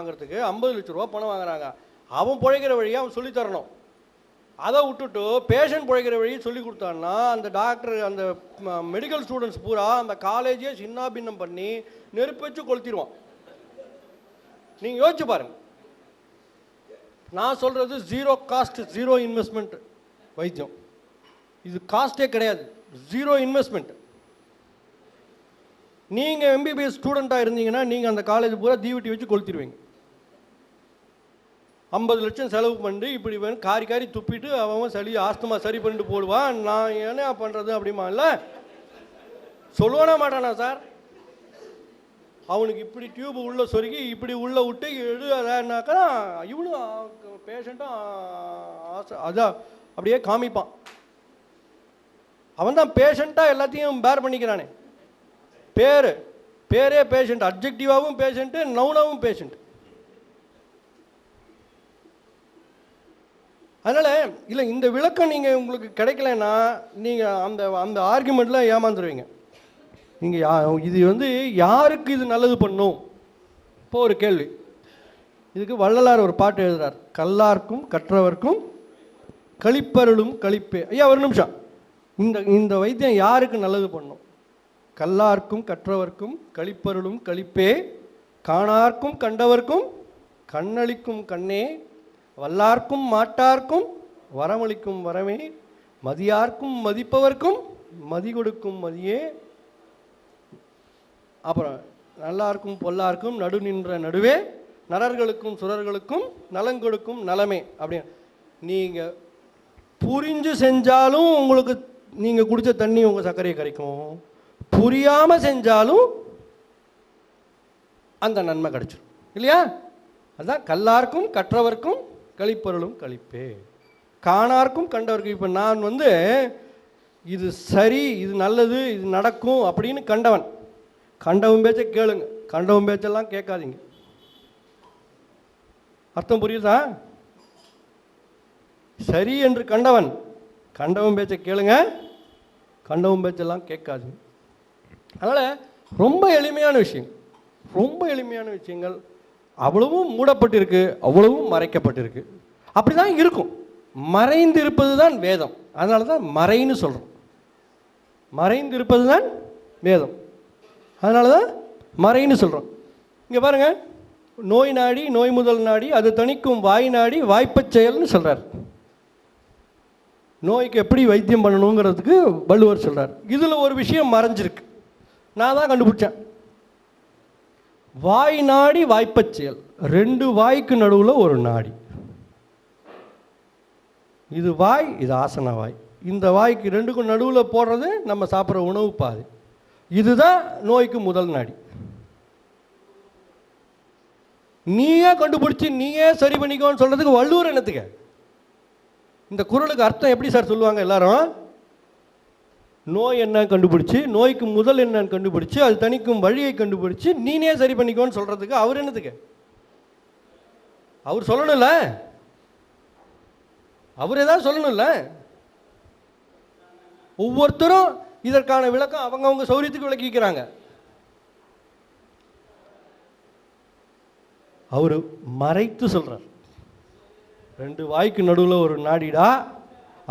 வாங்குறதுக்கு 50 லட்ச ரூபா பணம் வாங்குறாங்க. அவன் பிழைக்கிற வழியை அவன் சொல்லி தரணும். அதை விட்டுட்டு பேஷண்ட் பிழைக்கிற வழியை சொல்லி கொடுத்தான்னா அந்த டாக்டர் அந்த மெடிக்கல் ஸ்டூடெண்ட்ஸ் பூரா அந்த காலேஜே சின்ன பின்னம் பண்ணி நெருப்பு வச்சு கொளுத்திடுவான். நீங்கள் யோசிச்சு பாருங்க. நான் சொல்கிறது ஜீரோ காஸ்ட் ஜீரோ இன்வெஸ்ட்மெண்ட் வைத்தியம். இது காஸ்ட்டே கிடையாது, ஜீரோ இன்வெஸ்ட்மெண்ட். நீங்கள் எம்பிபிஎஸ் ஸ்டூடெண்ட்டாக இருந்தீங்கன்னா நீங்கள் அந்த காலேஜ் பூரா தீவெட்டி வச்சு கொளுத்திடுவீங்க. 50 லட்சம் செலவு பண்ணிட்டு இப்படி வேணும் காரி காரி துப்பிட்டு அவன் சளி ஆஸ்துமா சரி பண்ணிட்டு போடுவான். நான் என்ன பண்ணுறது அப்படிமா இல்லை சொல்லுவானா மாட்டானா சார்? அவனுக்கு இப்படி டியூப் உள்ளே சொருகி இப்படி உள்ளே விட்டு எழுதானாக்கா இவனும் பேஷண்ட்டும் அதான் அப்படியே காமிப்பான். அவன் தான் பேஷண்ட்டாக எல்லாத்தையும் பேர் பண்ணிக்கிறானே. பேரே பேஷண்ட், அப்ஜெக்டிவாகவும் பேஷண்ட்டு, நவுனாகவும் பேஷண்ட். அதனால் இல்லை இந்த விளக்கம் நீங்கள் உங்களுக்கு கிடைக்கலன்னா நீங்கள் அந்த ஆர்குமெண்ட்டில் ஏமாந்துருவீங்க. நீங்கள் இது யாருக்கு இது நல்லது பண்ணும்? இப்போ ஒரு கேள்வி. இதுக்கு வள்ளலார் ஒரு பாட்டு எழுதுறார். கல்லார்க்கும் கற்றவர்க்கும் களிப்பருளும் களிப்பே. ஐயா ஒரு நிமிஷம். இந்த வைத்தியம் யாருக்கு நல்லது பண்ணும்? கல்லார்க்கும் கற்றவர்க்கும் களிப்பருளும் களிப்பே, காணார்க்கும் கண்டவர்க்கும் கண்ணளிக்கும் கண்ணே, வல்லார்க்கும் மாட்டார்க்கும் வரமளிக்கும் வரமே, மதியார்க்கும் மதிப்பவர்க்கும் மதி கொடுக்கும் மதியே, அப்புறம் நல்லார்க்கும் பொல்லார்க்கும் நடு நின்ற நடுவே, நரர்களுக்கும் சுரர்களுக்கும் நலங்கொடுக்கும் நலமே. அப்படின்னு நீங்கள் புரிஞ்சு செஞ்சாலும் உங்களுக்கு நீங்கள் குடித்த தண்ணி உங்கள் சர்க்கரையை கரைக்கும், புரியாமல் செஞ்சாலும் அந்த நன்மை கிடைச்சிடும் இல்லையா? அதுதான் கல்லார்க்கும் கற்றவர்க்கும் களிப்பொருளும் களிப்பே, காணார்க்கும் கண்டவர்க்கும். இப்போ நான் இது சரி, இது நல்லது, இது நடக்கும் அப்படின்னு கண்டவன் பேச்சை கேளுங்க, கண்டவன் பேச்செல்லாம் கேட்காதீங்க. அர்த்தம் புரியுதா? சரி என்று கண்டவன் பேச்சை கேளுங்க, கண்டவன் பேச்செல்லாம் கேட்காதீங்க. அதனால் ரொம்ப எளிமையான விஷயங்கள் அவ்வளவும் மூடப்பட்டிருக்கு, அவ்வளவும் மறைக்கப்பட்டிருக்கு. அப்படி தான் இருக்கும். மறைந்து இருப்பது தான் வேதம். அதனால தான் மறைன்னு சொல்கிறோம். மறைந்து இருப்பது தான் வேதம், அதனால தான் மறைன்னு சொல்கிறோம். இங்கே பாருங்கள், நோய் நாடி நோய் முதல் நாடி அது தணிக்கும் வாய் நாடி வாய்ப்பச் செயல்னு சொல்கிறார். நோய்க்கு எப்படி வைத்தியம் பண்ணணுங்கிறதுக்கு வள்ளுவர் சொல்கிறார். இதில் ஒரு விஷயம் மறைஞ்சிருக்கு, நான் தான் கண்டுபிடிச்சேன். வாய் நாடி வாய்ப்பச் செயல். 2 வாய்க்கு நடுவில் ஒரு நாடி. இது வாய், இது ஆசன வாய். இந்த வாய்க்கு 2க்கும் நடுவில் போடுறது நம்ம சாப்பிட்ற உணவு பாதை. இதுதான் நோய்க்கு முதல் நாடி. நீயே கண்டுபிடிச்சி நீயே சரி பண்ணிக்கோன்னு சொல்கிறதுக்கு வள்ளுவர் என்னத்துக்கு? இந்த குறளுக்கு அர்த்தம் எப்படி சார் சொல்லுவாங்க எல்லாரும்? நோய் என்ன கண்டுபிடிச்சி, நோய்க்கு முதல் என்னன்னு கண்டுபிடிச்சி, அது தணிக்கும் வழியை கண்டுபிடிச்சி நீனே சரி பண்ணிக்கோன்னு சொல்கிறதுக்கு அவர் என்னத்துக்கு? அவர் சொல்லணும்ல, அவர் ஏதாவது சொல்லணும்ல. ஒவ்வொருத்தரும் இதற்கான விளக்கம் அவங்கவுங்க சௌரியத்துக்கு விளக்கிக்கிறாங்க. அவர் மறைத்து சொல்கிறார். 2 வாய்க்கு நடுவில் ஒரு நாடிடா,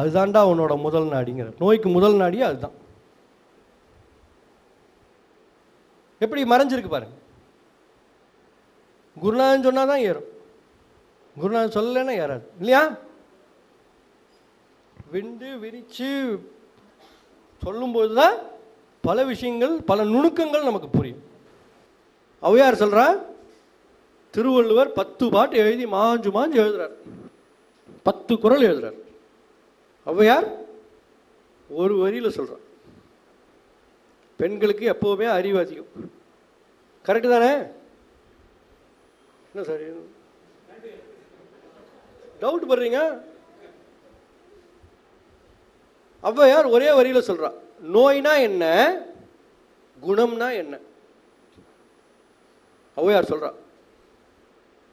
அதுதான்டா அவனோட முதல் நாடிங்கிற. நோய்க்கு முதல் நாடியே அதுதான். எப்படி மறைஞ்சிருக்கு பாருங்க. குருநாதன் சொன்னால் தான் ஏறும், குருநாதன் சொல்லலைன்னா ஏறாது இல்லையா? விண்டு விரிச்சு சொல்லும்போது தான் பல விஷயங்கள், பல நுணுக்கங்கள் நமக்கு புரியும். ஔவையார் சொல்கிறா, திருவள்ளுவர் 10 பாட்டு எழுதி மாஞ்சு எழுதுறார், 10 குறள் எழுதுறார். ஔவையார் ஒரு வரியில் சொல்கிறார், பெண்களுக்கு எப்போவுமே அறிவு அதிகம். கரெக்டு தானே? என்ன சார் டவுட் படுறீங்க? ஔவையார் ஒரே வரியில் சொல்கிறா, நோய்னா என்ன, குணம்னா என்ன. ஔவையார் சொல்கிறா,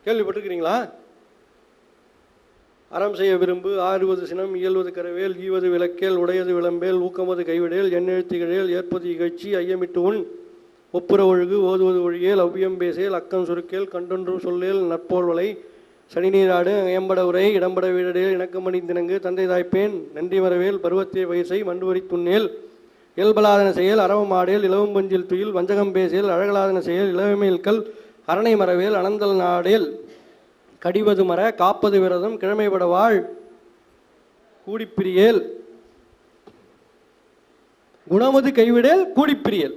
கேள்விப்பட்டிருக்கிறீங்களா? அறம் செய்ய விரும்பு, ஆறுவது சினம், இயல்வது கரவேல், ஈவது விளக்கேல், உடையது விளம்பேல், ஊக்கமது கைவிடேல், எண்ணெழுத்து இகழேல், ஏற்பது இகழ்ச்சி, ஐயமிட்டு உன், ஒப்புற ஒழுகு ஓதுவது ஒழியேல் அவ்வியம் பேசேல் அக்கம் சுருக்கேல் கண்டொன்றும் சொல்லேல் நற்போல்வலை சனி நீராடு ஏம்பட உரை இடம்பட வீடடேல் இணக்கமணி தினங்கு தந்தை தாய்ப்பேன் நன்றி மரவேல் பருவத்திய வயசை மண்டுவரி துண்ணேல் இயல்பலாதன செயல் அரவமாடேல் இளவும் பஞ்சில் துயில் வஞ்சகம் பேசேல் அழகலாதன செயல் இளவமேல்கள் அரணை மரவேல் அனந்தல் நாடேல் கடிவது மர காப்பது விரதம் கிழமைப்பட வாழ் கூடிப்பிரியேல் குணமது கைவிடேல் கூடிப்பிரியல்.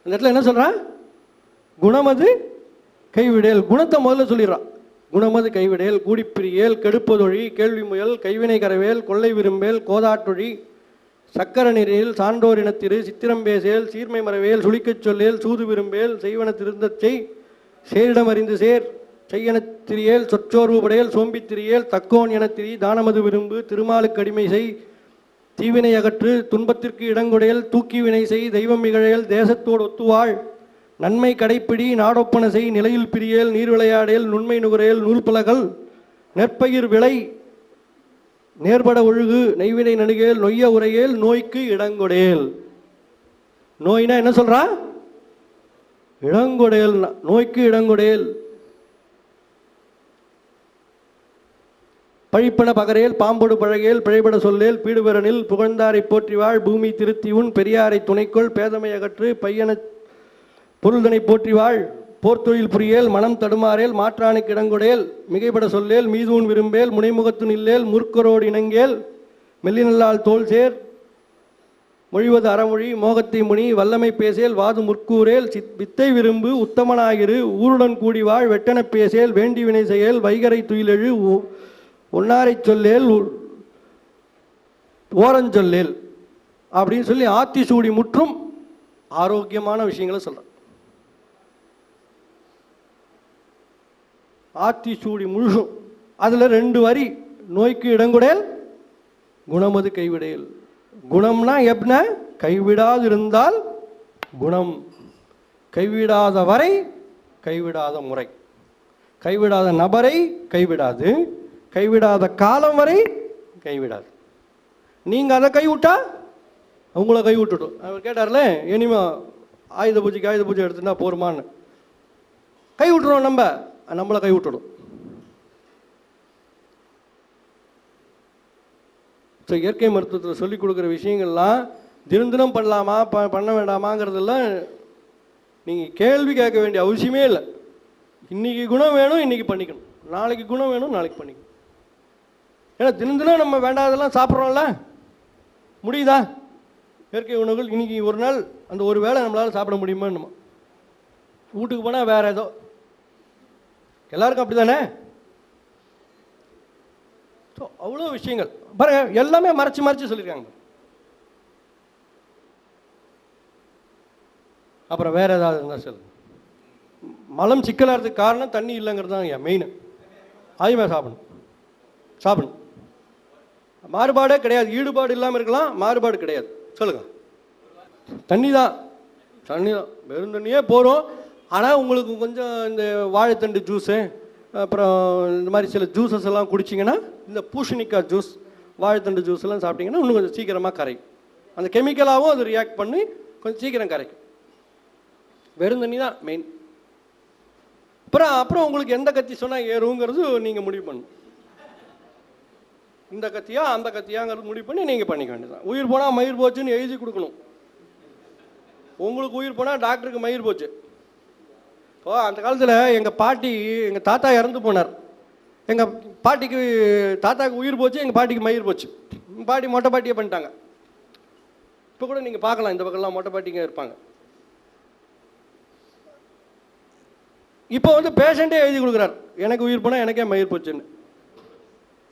இந்த இடத்துல என்ன சொல்கிறான்? குணமது கைவிடேல். குணத்தை முதல்ல சொல்லிடுறான். குணமது கைவிடேல் கூடிப்பிரியேல் கெடுப்பதொழி கேள்வி முயல் கைவினை கரவேல் கொள்ளை விரும்பேல் கோதாட்டொழி சக்கர நெறியில் சான்றோர் இனத்திரு சித்திரம் பேசேல் சீர்மை மரவேல் சுழிக்கச் சொல்லேல் சூது விரும்பேல் செய்வன திருந்தச்சை சேரிடம் அறிந்து சேர் செய்யன திரியேல் சொற்றோர்வு படையல் சோம்பித்திரியேல் தக்கோன் எனத்திரி தானமது விரும்பு திருமாலுக்கு அடிமை செய் தீவினை அகற்று துன்பத்திற்கு இடங்கொடையல் தூக்கி வினை செய் தெய்வம் மிகழையல் தேசத்தோடு ஒத்துவாள் நன்மை கடைப்பிடி நாடொப்பன செய் நிலையில் பிரியேல் நீர் விளையாடேல் நுண்மை நுகரேல் நூல்பலகல் நெற்பயிர் விளை நேர்பட ஒழுகு நெய்வினை நணுகேல் நொய்ய உரையேல் நோய்க்கு இடங்கொடையேல். நோய்னா என்ன சொல்றா? இடங்கொடையல். நோய்க்கு இடங்கொடையேல். பழிப்பன பகரேல் பாம்பொடு பழகேல் பிழைபட சொல்லேல் பீடுபெறனில் புகழ்ந்தாரை போற்றிவாள் பூமி திருத்தியுன் பெரியாரை துணைக்கொள் பேதமை அகற்று பையன பொருள்தனை போற்றிவாள் போர்த்தொழில் புரியேல் மனம் தடுமாறேல் மாற்றானுக்கு இடங்கொடேல் மிகைப்பட சொல்லேல் மீதூன் விரும்பேல் முனைமுகத்து நில்லேல் முற்கரோடு இணங்கேல் மெல்லினல்லால் தோல் சேர் மொழிவது அறமொழி மோகத்தை முனி வல்லமை பேசேல் வாது முற்கூரேல் வித்தை விரும்பு உத்தமனாகிரு ஊருடன் கூடிவாள் வெட்டன பேசேல் வேண்டி வினை செயல் வைகரை துயிலெழு ஒன்னாரை சொல்லேல் ஓரஞ்சொல்லேல் அப்படின்னு சொல்லி ஆத்தி சூடி முற்றும் ஆரோக்கியமான விஷயங்களை சொல்கிறேன். ஆத்தி சூடி முழுசும் அதில் 2 வரி நோய்க்கு இடங்குடேல் குணமது கைவிடேல். குணம்னா எப்ப? கைவிடாது இருந்தால் குணம். கைவிடாத வரை கைவிடாத முறை. கைவிடாத நபரை கைவிடாது, கைவிடாத காலம் வரை கைவிடாது. நீங்கள் அதை கைவிட்டா அவங்கள கைவிட்டுடும். அவர் கேட்டார்ல இனிமே ஆயுத பூஜை எடுத்துனா போருமான்னு. கை விட்டுருவோம், நம்மளை கை விட்டுடும். ஸோ இயற்கை மருத்துவத்தில் சொல்லிக் கொடுக்குற விஷயங்கள்லாம் தினம் பண்ணலாமா பண்ண வேண்டாமாங்கிறதெல்லாம் நீங்கள் கேள்வி கேட்க வேண்டிய அவசியமே இல்லை. இன்றைக்கி குணம் வேணும், இன்றைக்கி பண்ணிக்கணும். நாளைக்கு குணம் வேணும், நாளைக்கு பண்ணிக்கணும். ஏன்னா தினம் நம்ம வேண்டாதெல்லாம் சாப்பிட்றோம்ல, முடியுதா? இயற்கை உணவுகள் இன்றைக்கி ஒரு நாள் அந்த ஒரு வேளை நம்மளால் சாப்பிட முடியுமா? நம்ம வீட்டுக்கு போனால் வேறு ஏதோ. எல்லாருக்கும் அப்படி தானே? ஸோ அவ்வளோ விஷயங்கள் பாருங்க, எல்லாமே மறைச்சி சொல்லியிருக்காங்க. அப்புறம் வேறு ஏதாவது இருந்தால் சொல்லு. மலம் சிக்கலாகிறதுக்கு காரணம் தண்ணி இல்லைங்கிறது தான் என் மெயின். அதிகமாக சாப்பிடணும். மாறுபாடே கிடையாது. ஈடுபாடு இல்லாமல் இருக்கலாம், மாறுபாடு கிடையாது. சொல்லுங்க. தண்ணி தான் வெறும் தண்ணியே போகிறோம். ஆனால் உங்களுக்கு கொஞ்சம் இந்த வாழைத்தண்டு ஜூஸு, அப்புறம் இந்த மாதிரி சில ஜூஸஸ் எல்லாம் குடிச்சிங்கன்னா, இந்த பூசணிக்காய் ஜூஸ், வாழைத்தண்டு ஜூஸ் எல்லாம் சாப்பிட்டிங்கன்னா இன்னும் கொஞ்சம் சீக்கிரமாக கரைக்கும். அந்த கெமிக்கலாகவும் அது ரியாக்ட் பண்ணி கொஞ்சம் சீக்கிரம் கரைக்கும். வெறும் தண்ணி தான் மெயின். அப்புறம் உங்களுக்கு எந்த கத்தி சொன்னால் ஏறுங்கிறது நீங்கள் முடிவு பண்ணணும். இந்த கத்தியா அந்த கத்தியாங்கிறது முடிவு பண்ணி நீங்கள் பண்ணிக்க வேண்டியதான். உயிர் போனால் மயிர் போச்சுன்னு எழுதி கொடுக்கணும். உங்களுக்கு உயிர் போனால் டாக்டருக்கு மயிர் போச்சு. ஓ, அந்த காலத்தில் எங்கள் தாத்தா இறந்து போனார். எங்கள் பாட்டிக்கு தாத்தாவுக்கு உயிர் போச்சு, எங்கள் பாட்டிக்கு மயிர் போச்சு. பாட்டி மொட்டை பாட்டியே பண்ணிட்டாங்க. இப்போ கூட நீங்கள் பார்க்கலாம், இந்த பக்கம்லாம் மொட்டை பாட்டிங்க இருப்பாங்க. இப்போ பேஷண்ட்டே எழுதி கொடுக்குறார், எனக்கு உயிர் போனால் எனக்கே மயிர் போச்சுன்னு.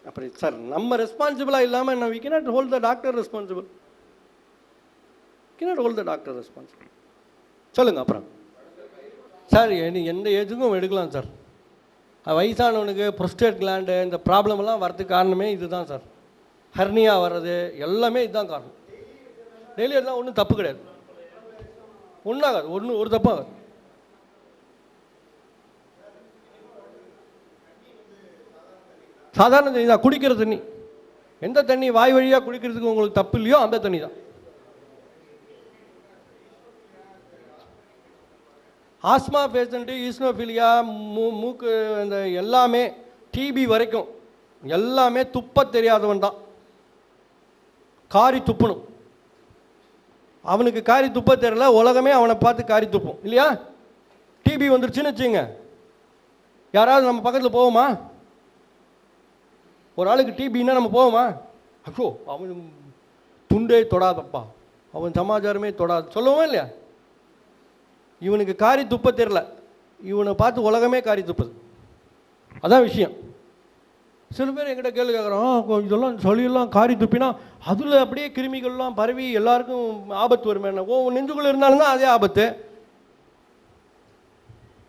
அப்படி சார் நம்ம ரெஸ்பான்சிபிளாக இல்லாமல் we cannot hold the doctor responsible. சொல்லுங்க. அப்புறம் சார் எந்த ஏஜுக்கும் எடுக்கலாம் சார். வயசானவனுக்கு ப்ரொஸ்டேட் கிளாண்டு இந்த ப்ராப்ளம் எல்லாம் வரதுக்கு காரணமே இதுதான் சார். ஹர்னியா வர்றது எல்லாமே இதுதான் காரணம். டெய்லி எல்லாம் ஒன்றும் தப்பு கிடையாது, ஒன்றாகாது, ஒரு தப்பாகாது. சாதாரண தண்ணி தான், குடிக்கிற தண்ணி. எந்த தண்ணி வாய் வழியாக குடிக்கிறதுக்கு உங்களுக்கு தப்பு இல்லையோ அந்த தண்ணி தான். ஆஸ்மா பேஷண்ட்டு, ஈஸ்னோஃபிலியா, மூக்கு இந்த எல்லாமே, டிபி வரைக்கும் எல்லாமே துப்ப தெரியாதவன் தான். காரி துப்பணும். அவனுக்கு காரி துப்ப தெரியல, உலகமே அவனை பார்த்து காரி துப்பும் இல்லையா? டிபி வந்துருச்சுன்னு வச்சுங்க, யாராவது நம்ம பக்கத்தில் போவோமா? ஒரு ஆளுக்கு டிபின்னா நம்ம போவோமா? ஐயோ அவன் துண்டே தொடாதப்பா, அவன் சமாச்சாரமே தொடாது சொல்லுவோம் இல்லையா? இவனுக்கு காரி துப்ப தெரியல, இவனை பார்த்து உலகமே காரி துப்புது. அதான் விஷயம். சில பேர் என்கிட்ட கேள்வி கேட்குறோம், இதெல்லாம் சளியெல்லாம் காரி துப்பினா அதில் அப்படியே கிருமிகள்லாம் பரவி எல்லாருக்கும் ஆபத்து வருமே. நெஞ்சுக்குள்ளே இருந்தாலும் தான் அதே ஆபத்து.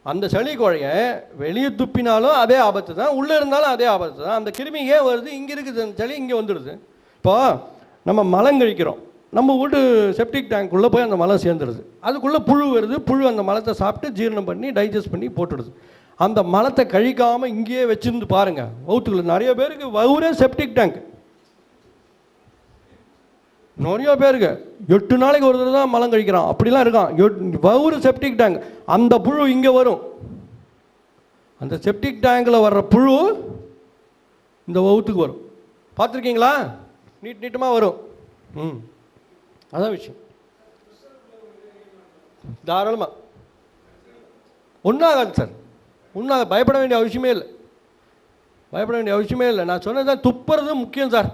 அந்த சளி குழைய வெளியே துப்பினாலும் அதே ஆபத்து தான், உள்ளே இருந்தாலும் அதே ஆபத்து தான். அந்த கிருமி ஏன் வருது? இங்கே இருக்குது அந்த சளி, இங்கே வந்துடுது. இப்போ நம்ம மலம் கழிக்கிறோம், நம்ம வீட்டு செப்டிக் டேங்க்குள்ளே போய் அந்த மலம் சேர்ந்துடுது, அதுக்குள்ளே புழு வருது, புழு அந்த மலத்தை சாப்பிட்டு ஜீரணம் பண்ணி டைஜஸ்ட் பண்ணி போட்டுடுது. அந்த மலத்தை கழிக்காமல் இங்கேயே வச்சுருந்து பாருங்கள், வவுத்துக்குள்ள நிறைய பேருக்கு வவுரே செப்டிக் டேங்க். நிறைய பேருக்கு 8 நாளைக்கு ஒரு தடவை தான் மலம் கழிக்கிறான், அப்படிலாம் இருக்கான். வவுறு செப்டிக் டேங்க். அந்த புழு இங்கே வரும், அந்த செப்டிக் டேங்கில் வர்ற புழு இந்த வவுத்துக்கு வரும். பார்த்துருக்கீங்களா? நீட்டமாக வரும். அதான் விஷயம். தாராளமாக ஒன்றாகாது சார், ஒன்றாக பயப்பட வேண்டிய அவசியமே இல்லை, பயப்பட வேண்டிய அவசியமே இல்லை. நான் சொன்னதான் துப்புறது முக்கியம் சார்.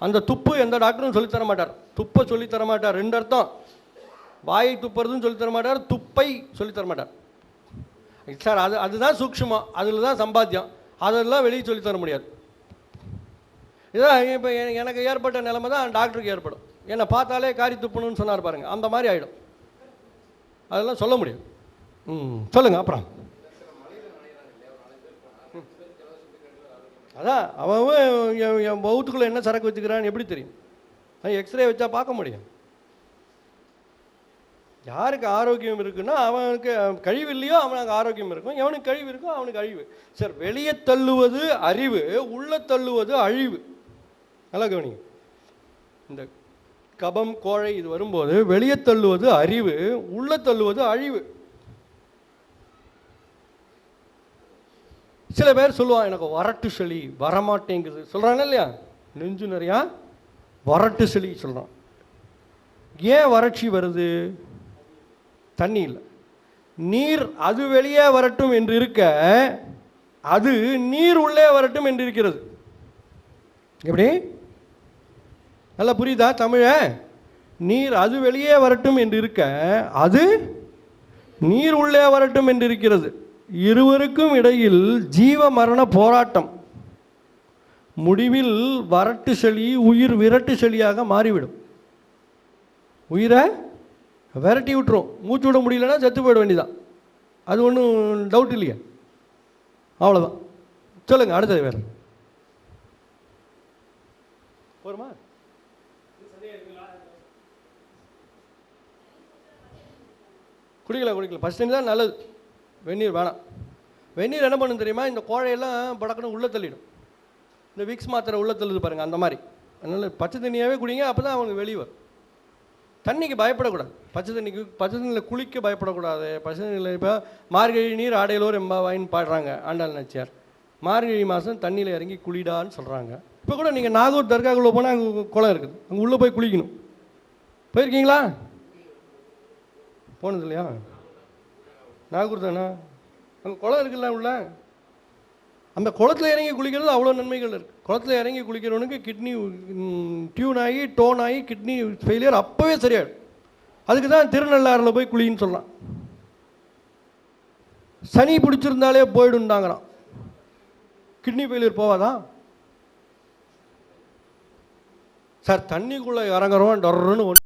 அந்த துப்பு எந்த டாக்டரும் சொல்லித்தர மாட்டார், துப்பை சொல்லித்தர மாட்டார். 2 அர்த்தம், வாயை துப்புறதுன்னு சொல்லித்தர மாட்டார், துப்பை சொல்லித்தர மாட்டார் சார். அதுதான் சூக்ஷ்மம், அதில் தான் சம்பாத்தியம், அதெல்லாம் வெளியே சொல்லித்தர முடியாது. இதான் இப்போ எனக்கு ஏற்பட்ட நிலைமை தான் டாக்டருக்கு ஏற்படும். என்னை பார்த்தாலே காரி துப்பணும்னு சொன்னார் பாருங்கள், அந்த மாதிரி ஆகிடும். அதெல்லாம் சொல்ல முடியும். சொல்லுங்கள் அப்புறம். அதான் அவன் என் வவுத்துக்குள்ளே என்ன சரக்கு வச்சுக்கிறான்னு எப்படி தெரியும்? எக்ஸ்ரே வச்சா பார்க்க முடியும். யாருக்கு ஆரோக்கியம் இருக்குன்னா அவனுக்கு கழிவு இல்லையோ அவனுக்கு ஆரோக்கியம் இருக்கும், எவனுக்கு கழிவு இருக்கோ அவனுக்கு அழிவு. சார், வெளியே தள்ளுவது அறிவு, உள்ள தள்ளுவது அழிவு. நல்லா கவனிங்க. இந்த கபம் கோழை இது வரும்போது வெளியே தள்ளுவது அறிவு, உள்ள தள்ளுவது அழிவு. சில பேர் சொல்லுவான், எனக்கு வறட்டு சளி வரமாட்டேங்குது சொல்கிறாங்க இல்லையா? நெஞ்சு நிறையா வறட்டு சளி சொல்கிறான். ஏன் வறட்சி வருது? தண்ணி இல்லை, நீர். அது வெளியே வரட்டும் என்று இருக்க, அது நீர் உள்ளே வரட்டும் என்று இருக்கிறது. எப்படி? நல்லா புரியுதா தமிழ? நீர் அது வெளியே வரட்டும் என்று இருக்க, அது நீர் உள்ளே வரட்டும் என்று இருக்கிறது. இருவருக்கும் இடையில் ஜீவ மரண போராட்டம். முடிவில் வறட்டு சளி உயிர் விரட்டு சளியாக மாறிவிடும். உயிரை விரட்டி விட்டுரும். மூச்சு விட முடியலன்னா செத்து போயிட வேண்டியதான். அது ஒன்றும் டவுட் இல்லையா? அவ்வளோதான். சொல்லுங்கள், அடுத்தது வேறு போருமா? குடிக்கலாம். ஃபஸ்ட் டைம் தான் நல்லது. வெந்நீர் வேணாம். வெந்நீர் என்ன பண்ணும் தெரியுமா? இந்த கோழையெல்லாம் படக்கணும் உள்ளே தள்ளிடும். இந்த விக்ஸ் மாத்திரை உள்ளே தள்ளுது பாருங்கள், அந்த மாதிரி. அதனால் பச்சை தண்ணியாகவே குடிங்க, அப்போ தான் அவனுக்கு வெளியே வரும். தண்ணிக்கு பயப்படக்கூடாது. பச்சை தண்ணியில் குளிக்க பயப்படக்கூடாது. பச்சை தண்ணியில் இப்போ மார்கழி நீர் ஆடையிலோர் எம்பாவாயின்னு பாடுறாங்க ஆண்டாள் நாச்சியார். மார்கழி மாதம் தண்ணியில் இறங்கி குளிடான்னு சொல்கிறாங்க. இப்போ கூட நீங்கள் நாகூர் தர்காக்குள்ளே போனால் அங்கே குளம் இருக்குது, அங்கே உள்ளே போய் குளிக்கணும். போயிருக்கீங்களா? போனது இல்லையா? நாகூர் தானே, அங்கே குளம் இருக்குல்ல உள்ள. அந்த குளத்தில் இறங்கி குளிக்கிறது அவ்வளோ நன்மைகள் இருக்குது. குளத்தில் இறங்கி குளிக்கிறவனுக்கு கிட்னி டியூன் ஆகி டோன் ஆகி கிட்னி ஃபெயிலியர் அப்போவே சரியாயிடும். அதுக்கு தான் திருநள்ளாறில் போய் குளின்னு சொல்லலாம். சனி பிடிச்சிருந்தாலே போயிடுந்தாங்கிறான். கிட்னி ஃபெயிலியர் போவாதான் சார்? தண்ணிக்குள்ளே இறங்குறோம் டொர்ன்னு ஒன்று